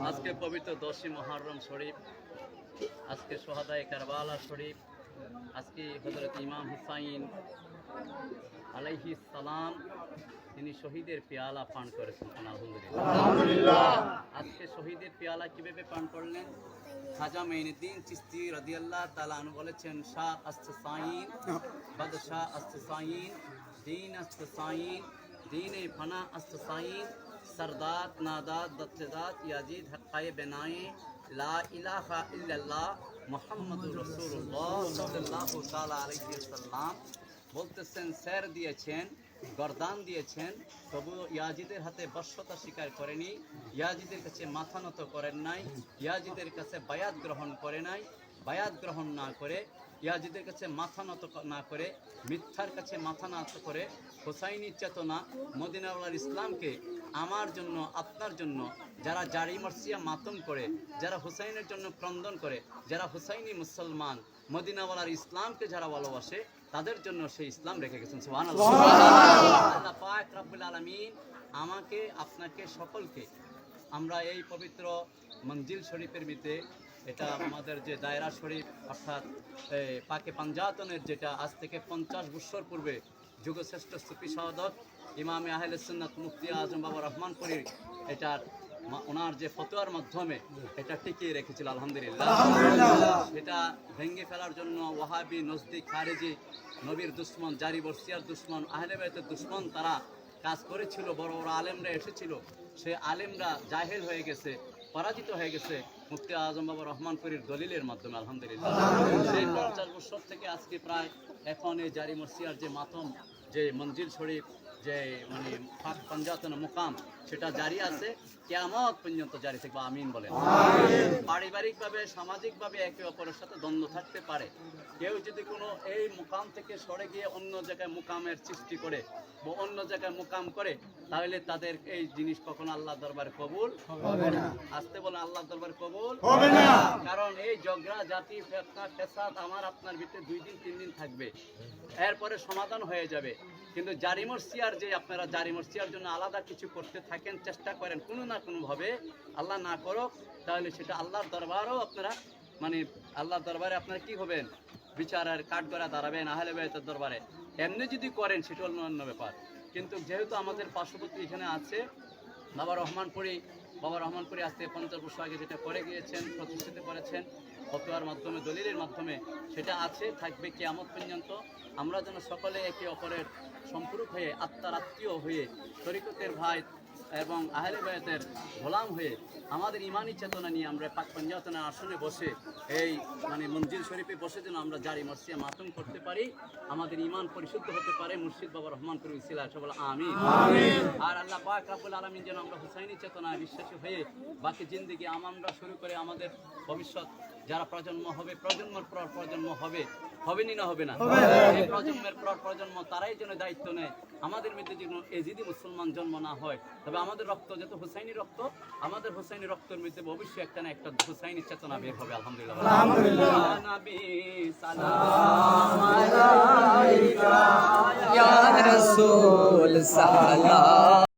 আজকে পবিত্র 10ই মুহররম শরীফ, আজকে সোহাদায়ে কারবালা শরীফ, আজকে হযরত ইমাম হুসাইন আলাইহিস সালাম তিনি শহীদের পেয়ালা পান করেছেন। আলহামদুলিল্লাহ। আজকে শহীদের পেয়ালা কিভাবে পান করলেন? খাজা মাইনুদ্দিন চিশতি রাদিয়াল্লাহু তাআলা আনহু বলেছেন, শাহ আস্তাসাইন বাদশাহ আস্তাসাইন দিন আস্তাসাইন দীনে ফানা আস্তাসাইন सरदात नादात दत्तदात याजीद हक़ाए बनाए ला इलाहा इल्लल्लाह मुहम्मदुर रसूलुल्लाह सल्लल्लाहु ताला अलैहि वसल्लम বলতেছেন, স্যার দিয়েছেন, গর্দান দিয়েছেন, তবু ইয়াজিদের হাতে বশ্যতা স্বীকার করেনি, ইয়াজিদের কাছে মাথা নত করেন নাই, ইয়াজিদের কাছে বায়াত গ্রহণ করে নাই। বায়াত গ্রহণ না করে, ইয়াজিদের কাছে মাথা নত না করে, মিথ্যার কাছে মাথা নত করে হুসাইনি চেতনা মদিনাওয়ালার ইসলামকে আমার জন্য, আপনার জন্য, যারা জারি মর্সিয়া মাতম করে, যারা হুসাইনের জন্য ক্রন্দন করে, যারা হুসাইনি মুসলমান, মদিনাওয়ালার ইসলামকে যারা ভালোবাসে, তাদের জন্য সেই ইসলাম রেখে গেছেন। সুবহানাল্লাহ। আল্লাহ পাক রব্বুল আলামিন আমাকে, আপনাকে, সকলকে আমরা এই পবিত্র মঞ্জিল শরীফের ভিতরে, এটা আমাদের যে দায়রা শরীফ অর্থাৎ পাকে পাঞ্জাতনের, যেটা আজ থেকে 50 বছর পূর্বে যুগশ্রেষ্ঠ সুফি সাধক ইমামে আহলে সুন্নাত মুফতি আজম বাবা রহমানপুরীর এটার ওনার যে ফতোয়ার মাধ্যমে এটা টিকিয়ে রেখেছিল। আলহামদুলিল্লাহ। সেটা ভেঙে ফেলার জন্য ওয়াহাবি, নজদি, খারেজি, নবীর দুশ্মন, জারি বর্ষিয়ার দুশ্মন, আহলে বাইতের দুশ্মন তারা কাজ করেছিল। বড় বড় আলেমরা এসেছিল, সে আলেমরা জাহেল হয়ে গেছে, পরাজিত হয়ে গেছে মুফতি আজম বাবা রহমানপুরীর দলিলের মাধ্যমে। আলহামদুলিল্লাহ। সেই 50 বছর থেকে আজকে প্রায় এখন এই জারি মর্সিয়ার যে মাতম, যে মঞ্জিল শরীফ, যে মানে পাক পাঞ্জাতন মুকাম, সেটা জারি আছে, কিয়ামত পর্যন্ত জারি থাকবে। আমিন বলেন। পারিবারিকভাবে, সামাজিকভাবে একে অপরের সাথে দ্বন্দ্ব থাকতে পারে। কেউ যদি কোনো এই মুকাম থেকে সরে গিয়ে অন্য জায়গায় মুকামের সৃষ্টি করে বা অন্য জায়গায় মুকাম করে, তাহলে তাদের এই জিনিস কখনো আল্লাহ দরবারে কবুল হবে না। আসতে বলে আল্লাহ দরবারে কবুল হবে না। কারণ এই ঝগড়া, জাতি, ফিতনা, ফ্যাসাদ আমার আপনার ভিতরে 2 দিন 3 দিন থাকবে, এরপরে সমাধান হয়ে যাবে। কিন্তু জারি মর্সিয়ার যে আপনারা জারি মর্সিয়ার জন্য আলাদা কিছু করতে থাকেন, চেষ্টা করেন কোনো না কোনোভাবে, আল্লাহ না করুক, তাহলে সেটা আল্লাহর দরবারও আপনারা মানে আল্লাহর দরবারে আপনারা কি হবেন? বিচারের কাঠগড়া দাঁড়াবেন আহলে বাইতের দরবারে। এমনি যদি করেন সেটা অন্য ব্যাপার। কিন্তু যেহেতু আমাদের পার্শ্ববর্তী এখানে আছে বাবা রহমানপুরী আজ থেকে 50 বছর আগে যেটা করে গিয়েছেন, প্রতিষ্ঠিত করেছেন ফতোয়ার মাধ্যমে, দলিলের মাধ্যমে, সেটা আছে, থাকবে কিয়ামত পর্যন্ত। আমরা যেন সকলে একে অপরের সম্পূরক হয়ে, আত্মার আত্মীয় হয়ে, তরিকতের ভাই এবং আহলে বায়াতের গোলাম হয়ে, আমাদের ইমানি চেতনা নিয়ে আমরা পাক পাঞ্জাতনের আসনে বসে, এই মানে মঞ্জিল শরীফে বসে যেন আমরা জারি মর্সিয়া মাতম করতে পারি, আমাদের ইমান পরিশুদ্ধ হতে পারে মুর্শিদ বাবা রহমানপুরী উসিলায়। সবাই আমিন। আর আল্লাহ পাক রব্বুল আলামিন যেন আমরা হুসাইনি চেতনায় বিশ্বাসী হয়ে বাকি জিন্দেগি আমরা শুরু করে আমাদের ভবিষ্যৎ যারা প্রজন্ম হবে, প্রজন্মের পর প্রজন্ম হবে, হবেনি না হবে না, এই প্রজন্মের পর প্রজন্ম তারাই যেন দায়িত্ব নেয়, আমাদের মধ্যে যেন এজিদি মুসলমান জন্ম না হয়। তবে আমাদের রক্ত যত হুসাইনি রক্ত, আমাদের হুসাইনি রক্তের মধ্যে অবশ্যই একটা না একটা হুসাইনি চেতনা বের হবে। আলহামদুলিল্লাহ। নবী সালাম আলাইকা ইয়া রাসূল সালাম।